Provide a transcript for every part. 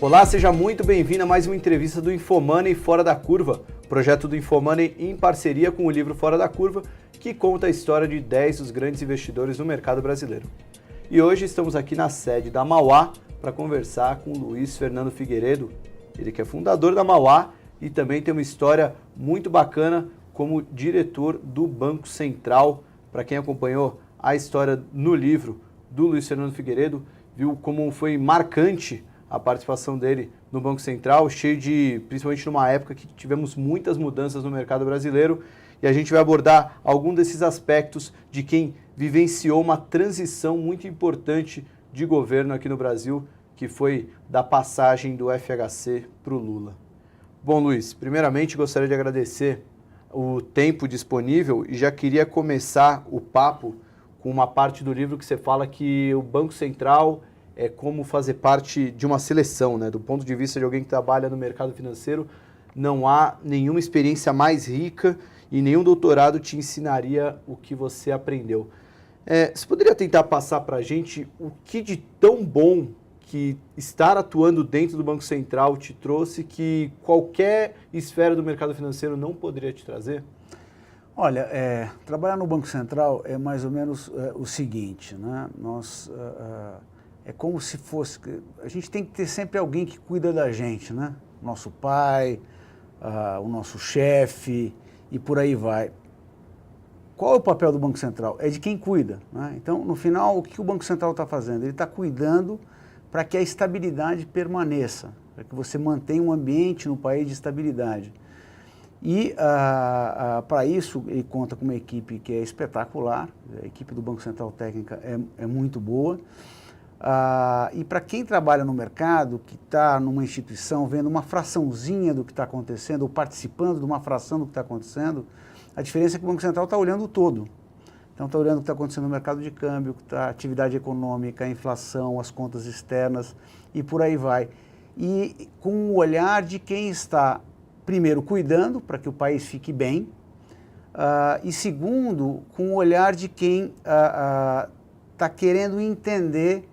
Olá, seja muito bem-vindo a mais uma entrevista do Infomoney Fora da Curva, projeto do Infomoney em parceria com o livro Fora da Curva, que conta a história de 10 dos grandes investidores no mercado brasileiro. E hoje estamos aqui na sede da Mauá para conversar com o Luiz Fernando Figueiredo, ele que é fundador da Mauá e também tem uma história muito bacana como diretor do Banco Central. Para quem acompanhou a história no livro do Luiz Fernando Figueiredo, viu como foi marcante a participação dele no Banco Central, principalmente numa época que tivemos muitas mudanças no mercado brasileiro, e a gente vai abordar algum desses aspectos de quem vivenciou uma transição muito importante de governo aqui no Brasil, que foi da passagem do FHC para o Lula. Bom, Luiz, primeiramente gostaria de agradecer o tempo disponível e já queria começar o papo com uma parte do livro que você fala que o Banco Central é como fazer parte de uma seleção, né? Do ponto de vista de alguém que trabalha no mercado financeiro, não há nenhuma experiência mais rica e nenhum doutorado te ensinaria o que você aprendeu. Você poderia tentar passar para a gente o que de tão bom que estar atuando dentro do Banco Central te trouxe que qualquer esfera do mercado financeiro não poderia te trazer? Olha, trabalhar no Banco Central é mais ou menos o seguinte, né? É como se fosse... A gente tem que ter sempre alguém que cuida da gente, né? Nosso pai, o nosso chefe e por aí vai. Qual é o papel do Banco Central? É de quem cuida, né? Então, no final, o que o Banco Central está fazendo? Ele está cuidando para que a estabilidade permaneça, para que você mantenha um ambiente no país de estabilidade. E, para isso, ele conta com uma equipe que é espetacular, a equipe do Banco Central Técnica é muito boa. E para quem trabalha no mercado, que está numa instituição, vendo uma fraçãozinha do que está acontecendo, ou participando de uma fração do que está acontecendo, a diferença é que o Banco Central está olhando o todo. Então está olhando o que está acontecendo no mercado de câmbio, a atividade econômica, a inflação, as contas externas e por aí vai. E com o olhar de quem está, primeiro, cuidando para que o país fique bem, e segundo, com o olhar de quem está querendo entender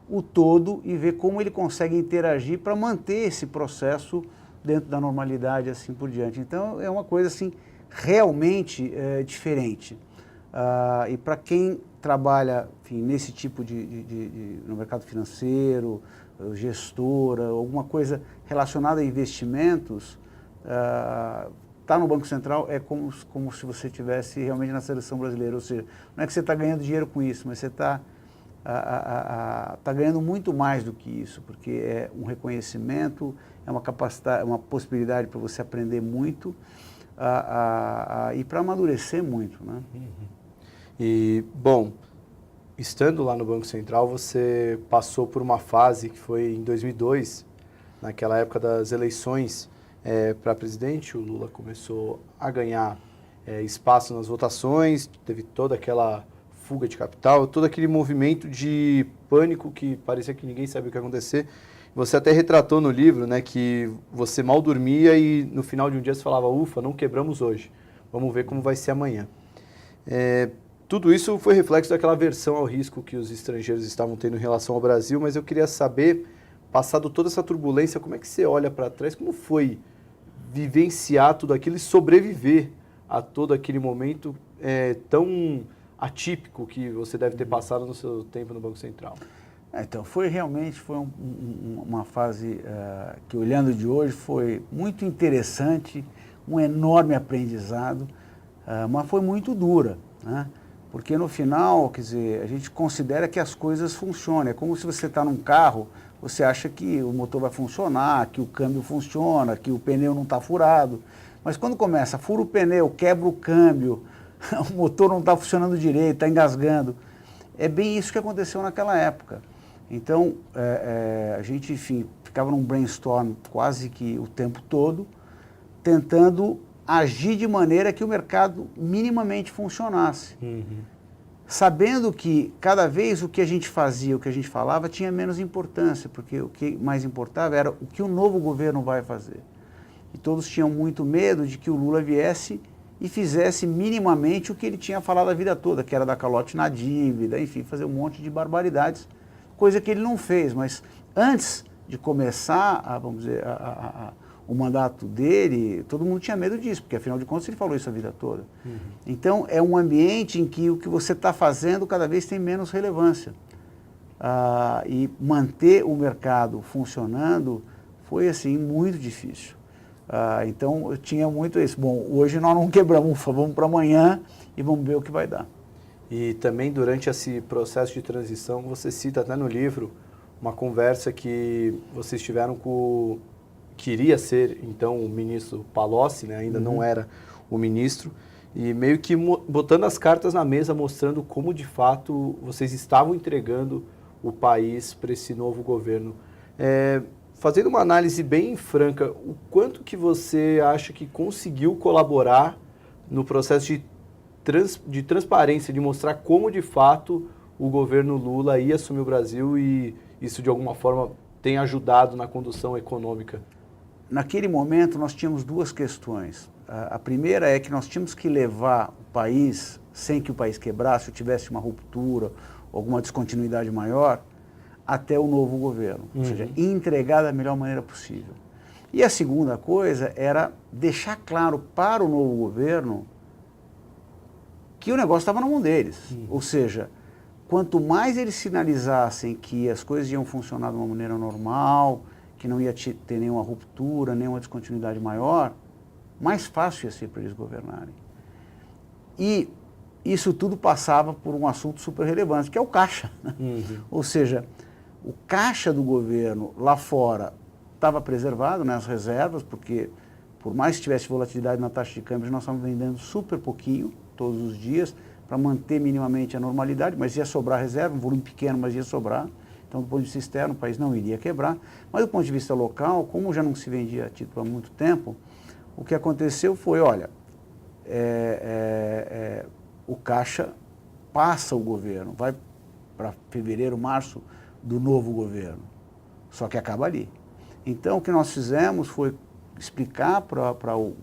o todo e ver como ele consegue interagir para manter esse processo dentro da normalidade, assim por diante. Então, é uma coisa assim, realmente diferente. E para quem trabalha, enfim, nesse tipo no mercado financeiro, gestora, alguma coisa relacionada a investimentos, estar no Banco Central é como se você estivesse realmente na seleção brasileira. Ou seja, não é que você está ganhando dinheiro com isso, mas você está ganhando muito mais do que isso, porque é um reconhecimento, é uma capacidade, é uma possibilidade para você aprender muito e para amadurecer muito, né? E, bom, estando lá no Banco Central, você passou por uma fase que foi em 2002, naquela época das eleições para presidente, o Lula começou a ganhar espaço nas votações, teve toda aquela fuga de capital, todo aquele movimento de pânico que parecia que ninguém sabia o que ia acontecer. Você até retratou no livro, né, que você mal dormia e no final de um dia você falava, ufa, não quebramos hoje, vamos ver como vai ser amanhã. Tudo isso foi reflexo daquela aversão ao risco que os estrangeiros estavam tendo em relação ao Brasil, mas eu queria saber, passado toda essa turbulência, como é que você olha para trás, como foi vivenciar tudo aquilo e sobreviver a todo aquele momento tão atípico que você deve ter passado no seu tempo no Banco Central? Então, realmente foi uma fase que, olhando de hoje, foi muito interessante, um enorme aprendizado, mas foi muito dura, né? Porque no final, quer dizer, a gente considera que as coisas funcionam. É como se você está num carro, você acha que o motor vai funcionar, que o câmbio funciona, que o pneu não está furado. Mas quando começa, fura o pneu, quebra o câmbio, o motor não está funcionando direito, está engasgando. É bem isso que aconteceu naquela época. Então, a gente, enfim, ficava num brainstorm quase que o tempo todo, tentando agir de maneira que o mercado minimamente funcionasse. Sabendo que cada vez o que a gente fazia, o que a gente falava, tinha menos importância, porque o que mais importava era o que o novo governo vai fazer. E todos tinham muito medo de que o Lula viesse e fizesse minimamente o que ele tinha falado a vida toda, que era dar calote na dívida, enfim, fazer um monte de barbaridades, coisa que ele não fez. Mas antes de começar, vamos dizer, o mandato dele, todo mundo tinha medo disso, porque afinal de contas ele falou isso a vida toda. Então é um ambiente em que o que você está fazendo cada vez tem menos relevância. E manter o mercado funcionando foi assim muito difícil. Então eu tinha muito isso. Bom, hoje nós não quebramos, vamos para amanhã e vamos ver o que vai dar. E também durante esse processo de transição, você cita até no livro uma conversa que vocês tiveram com que iria ser então o ministro Palocci, né? Ainda não era o ministro, e meio que botando as cartas na mesa, mostrando como de fato vocês estavam entregando o país para esse novo governo. Fazendo uma análise bem franca, o quanto que você acha que conseguiu colaborar no processo de transparência, de mostrar como de fato o governo Lula ia assumir o Brasil e isso de alguma forma tem ajudado na condução econômica? Naquele momento nós tínhamos duas questões. A primeira é que nós tínhamos que levar o país, sem que o país quebrasse ou tivesse uma ruptura, alguma descontinuidade maior, até o novo governo, ou seja, entregar da melhor maneira possível. E a segunda coisa era deixar claro para o novo governo que o negócio estava na mão deles. Ou seja, quanto mais eles sinalizassem que as coisas iam funcionar de uma maneira normal, que não ia ter nenhuma ruptura, nenhuma descontinuidade maior, mais fácil ia ser para eles governarem. E isso tudo passava por um assunto super relevante, que é o caixa. Ou seja, o caixa do governo lá fora estava preservado, né, as reservas, porque por mais que tivesse volatilidade na taxa de câmbio, nós estávamos vendendo super pouquinho todos os dias para manter minimamente a normalidade, mas ia sobrar reserva, um volume pequeno, mas ia sobrar. Então, do ponto de vista externo, o país não iria quebrar. Mas do ponto de vista local, como já não se vendia título há muito tempo, o que aconteceu foi, olha, o caixa passa o governo, vai para fevereiro, março do novo governo, só que acaba ali. Então, o que nós fizemos foi explicar para o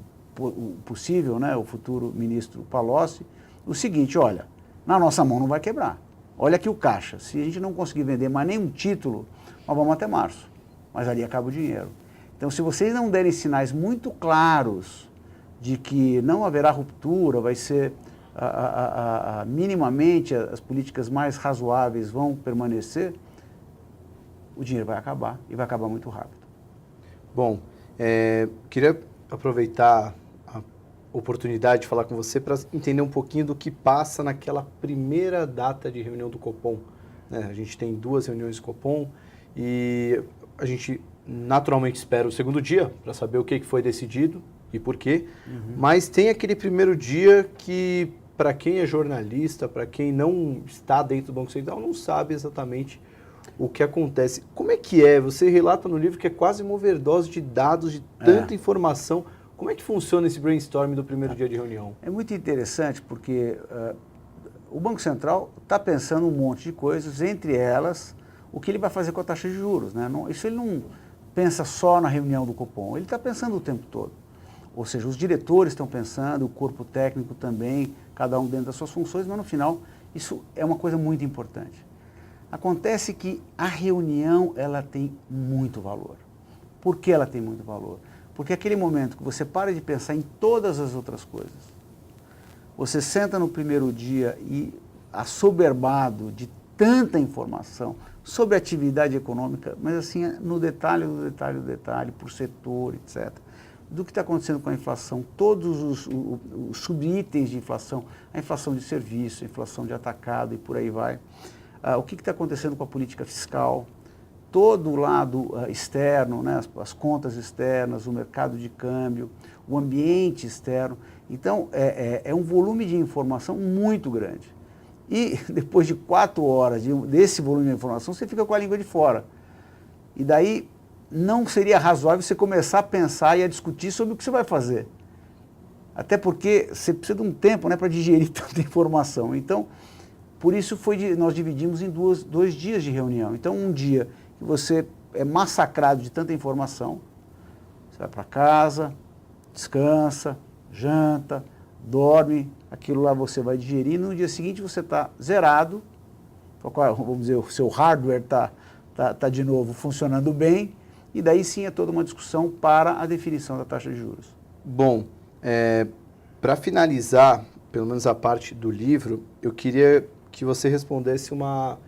possível, né, o futuro ministro Palocci, o seguinte: olha, na nossa mão não vai quebrar. Olha aqui o caixa, se a gente não conseguir vender mais nenhum título, nós vamos até março, mas ali acaba o dinheiro. Então, se vocês não derem sinais muito claros de que não haverá ruptura, vai ser minimamente as políticas mais razoáveis vão permanecer, o dinheiro vai acabar e vai acabar muito rápido. Bom, queria aproveitar a oportunidade de falar com você para entender um pouquinho do que passa naquela primeira data de reunião do Copom, né? A gente tem 2 reuniões do Copom e a gente naturalmente espera o segundo dia para saber o que foi decidido e por quê, mas tem aquele primeiro dia que, para quem é jornalista, para quem não está dentro do Banco Central, não sabe exatamente o que acontece. Como é que é? Você relata no livro que é quase uma overdose de dados, de tanta informação. Como é que funciona esse brainstorming do primeiro dia de reunião? É muito interessante porque o Banco Central está pensando um monte de coisas, entre elas o que ele vai fazer com a taxa de juros, né? Isso ele não pensa só na reunião do Copom, ele está pensando o tempo todo. Ou seja, os diretores estão pensando, o corpo técnico também, cada um dentro das suas funções, mas no final isso é uma coisa muito importante. Acontece que a reunião ela tem muito valor. Por que ela tem muito valor? Porque é aquele momento que você para de pensar em todas as outras coisas. Você senta no primeiro dia e, assoberbado de tanta informação sobre a atividade econômica, mas assim, no detalhe, por setor, etc., do que está acontecendo com a inflação, todos os subitens de inflação, a inflação de serviço, a inflação de atacado e por aí vai. O que está acontecendo com a política fiscal, todo o lado externo, né, as contas externas, o mercado de câmbio, o ambiente externo. Então, é um volume de informação muito grande. E depois de 4 horas desse volume de informação, você fica com a língua de fora. E daí não seria razoável você começar a pensar e a discutir sobre o que você vai fazer. Até porque você precisa de um tempo, né, para digerir tanta informação. Então, por isso nós dividimos em 2 dias de reunião. Então, um dia que você é massacrado de tanta informação, você vai para casa, descansa, janta, dorme, aquilo lá você vai digerir, no dia seguinte você está zerado, vamos dizer, o seu hardware está tá de novo funcionando bem, e daí sim é toda uma discussão para a definição da taxa de juros. Bom, para finalizar, pelo menos a parte do livro, eu queria que você respondesse uma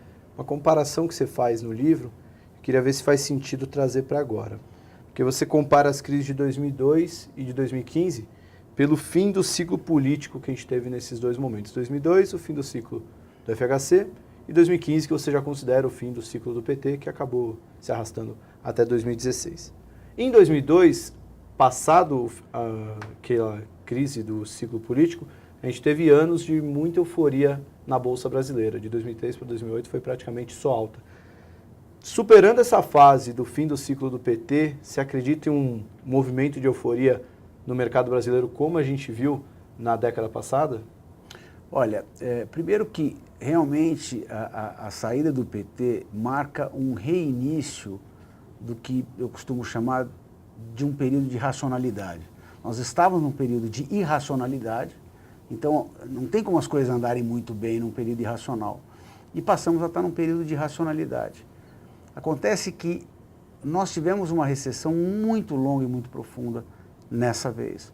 comparação que você faz no livro. Eu queria ver se faz sentido trazer para agora. Porque você compara as crises de 2002 e de 2015 pelo fim do ciclo político que a gente teve nesses dois momentos. 2002, o fim do ciclo do FHC, e 2015, que você já considera o fim do ciclo do PT, que acabou se arrastando até 2016. Em 2002, passado aquela crise do ciclo político, a gente teve anos de muita euforia na Bolsa Brasileira. De 2003 para 2008 foi praticamente só alta. Superando essa fase do fim do ciclo do PT, você acredita em um movimento de euforia no mercado brasileiro como a gente viu na década passada? Olha, primeiro que realmente a saída do PT marca um reinício do que eu costumo chamar de um período de racionalidade. Nós estávamos num período de irracionalidade, então não tem como as coisas andarem muito bem num período irracional. E passamos a estar num período de racionalidade. Acontece que nós tivemos uma recessão muito longa e muito profunda nessa vez.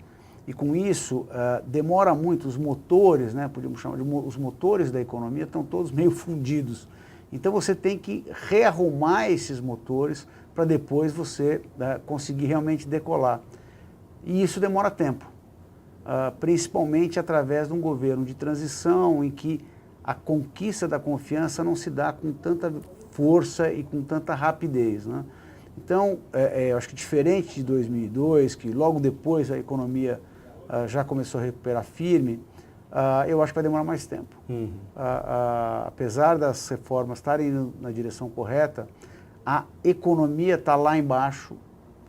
E com isso, demora muito, os motores, né, podíamos chamar de os motores da economia estão todos meio fundidos. Então você tem que rearrumar esses motores para depois você conseguir realmente decolar. E isso demora tempo, principalmente através de um governo de transição em que a conquista da confiança não se dá com tanta força e com tanta rapidez, né? Então, eu acho que diferente de 2002, que logo depois a economia já começou a recuperar firme, eu acho que vai demorar mais tempo. Apesar das reformas estarem indo na direção correta, a economia está lá embaixo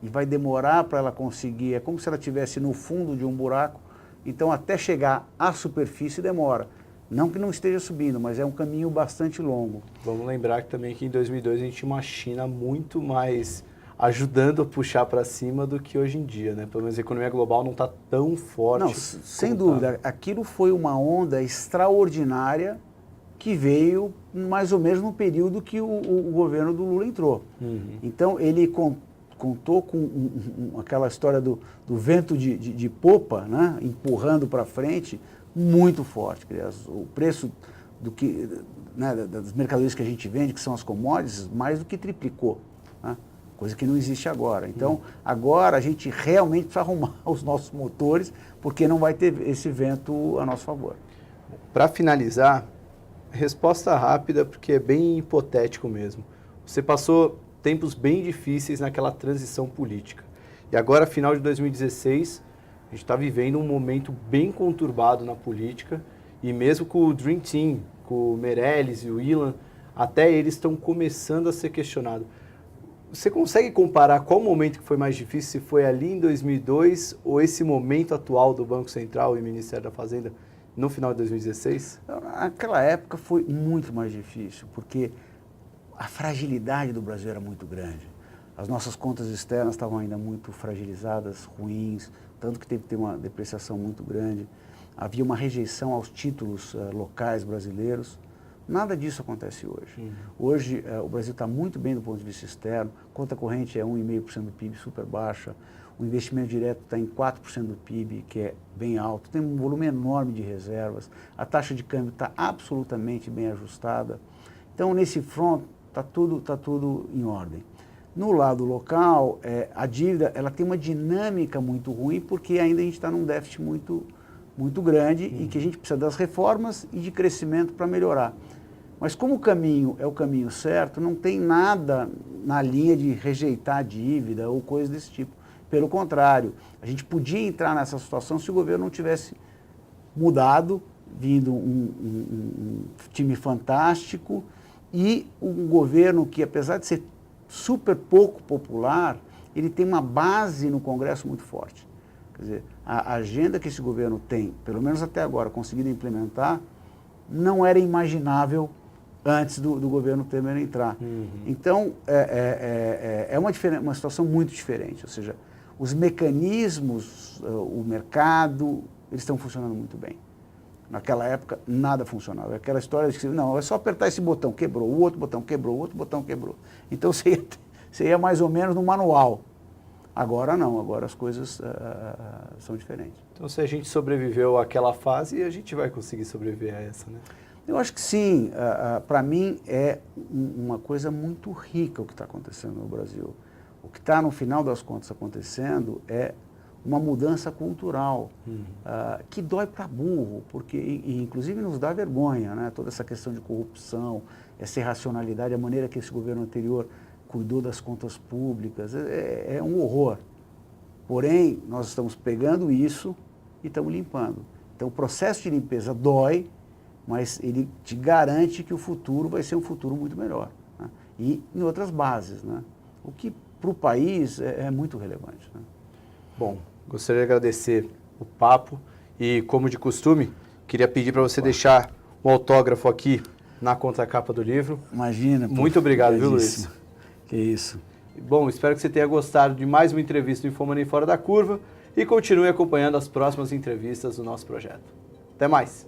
e vai demorar para ela conseguir, é como se ela estivesse no fundo de um buraco, então até chegar à superfície demora. Não que não esteja subindo, mas é um caminho bastante longo. Vamos lembrar também que em 2002 a gente tinha uma China muito mais ajudando a puxar para cima do que hoje em dia, né? Pelo menos a economia global não está tão forte. Não, sem dúvida. Aquilo foi uma onda extraordinária que veio mais ou menos no período que o governo do Lula entrou. Então, ele contou com aquela história do vento de popa, né? Empurrando para frente, muito forte. O preço das mercadorias que a gente vende, que são as commodities, mais do que triplicou, né? Coisa que não existe agora. Então, agora a gente realmente precisa arrumar os nossos motores, porque não vai ter esse vento a nosso favor. Para finalizar, resposta rápida, porque é bem hipotético mesmo. Você passou tempos bem difíceis naquela transição política. E agora, final de 2016, a gente está vivendo um momento bem conturbado na política, e mesmo com o Dream Team, com o Meirelles e o Ilan, até eles estão começando a ser questionados. Você consegue comparar qual momento que foi mais difícil, se foi ali em 2002 ou esse momento atual do Banco Central e Ministério da Fazenda no final de 2016? Naquela época foi muito mais difícil, porque a fragilidade do Brasil era muito grande. As nossas contas externas estavam ainda muito fragilizadas, ruins, tanto que teve que ter uma depreciação muito grande. Havia uma rejeição aos títulos locais brasileiros. Nada disso acontece hoje. Hoje, o Brasil está muito bem do ponto de vista externo, conta corrente é 1,5% do PIB, super baixa, o investimento direto está em 4% do PIB, que é bem alto, tem um volume enorme de reservas, a taxa de câmbio está absolutamente bem ajustada. Então, nesse front, está tudo em ordem. No lado local, a dívida ela tem uma dinâmica muito ruim, porque ainda a gente está num déficit muito grande e que a gente precisa das reformas e de crescimento para melhorar. Mas como o caminho é o caminho certo, não tem nada na linha de rejeitar a dívida ou coisa desse tipo. Pelo contrário, a gente podia entrar nessa situação se o governo não tivesse mudado, vindo um time fantástico e um governo que, apesar de ser super pouco popular, ele tem uma base no Congresso muito forte. Quer dizer, a agenda que esse governo tem, pelo menos até agora, conseguido implementar, não era imaginável antes do governo Temer entrar. Então, é uma situação muito diferente. Ou seja, os mecanismos, o mercado, eles estão funcionando muito bem. Naquela época, nada funcionava. Aquela história de que, não, é só apertar esse botão, quebrou, o outro botão quebrou, o outro botão quebrou. Então, você ia mais ou menos no manual. Agora não, agora as coisas são diferentes. Então, se a gente sobreviveu àquela fase, a gente vai conseguir sobreviver a essa, né? Eu acho que sim. Para mim, é uma coisa muito rica o que está acontecendo no Brasil. O que está, no final das contas, acontecendo é uma mudança cultural que dói para burro, porque, inclusive, nos dá vergonha, né? Toda essa questão de corrupção, essa irracionalidade, a maneira que esse governo anterior cuidou das contas públicas, é um horror. Porém, nós estamos pegando isso e estamos limpando. Então, o processo de limpeza dói, mas ele te garante que o futuro vai ser um futuro muito melhor, né? E em outras bases, né? O que para o país é muito relevante, né? Bom, gostaria de agradecer o papo e, como de costume, queria pedir para você deixar um autógrafo aqui na contracapa do livro. Imagina. Muito obrigado, viu, Luiz? Que isso. Bom, espero que você tenha gostado de mais uma entrevista do Infomani Fora da Curva e continue acompanhando as próximas entrevistas do nosso projeto. Até mais!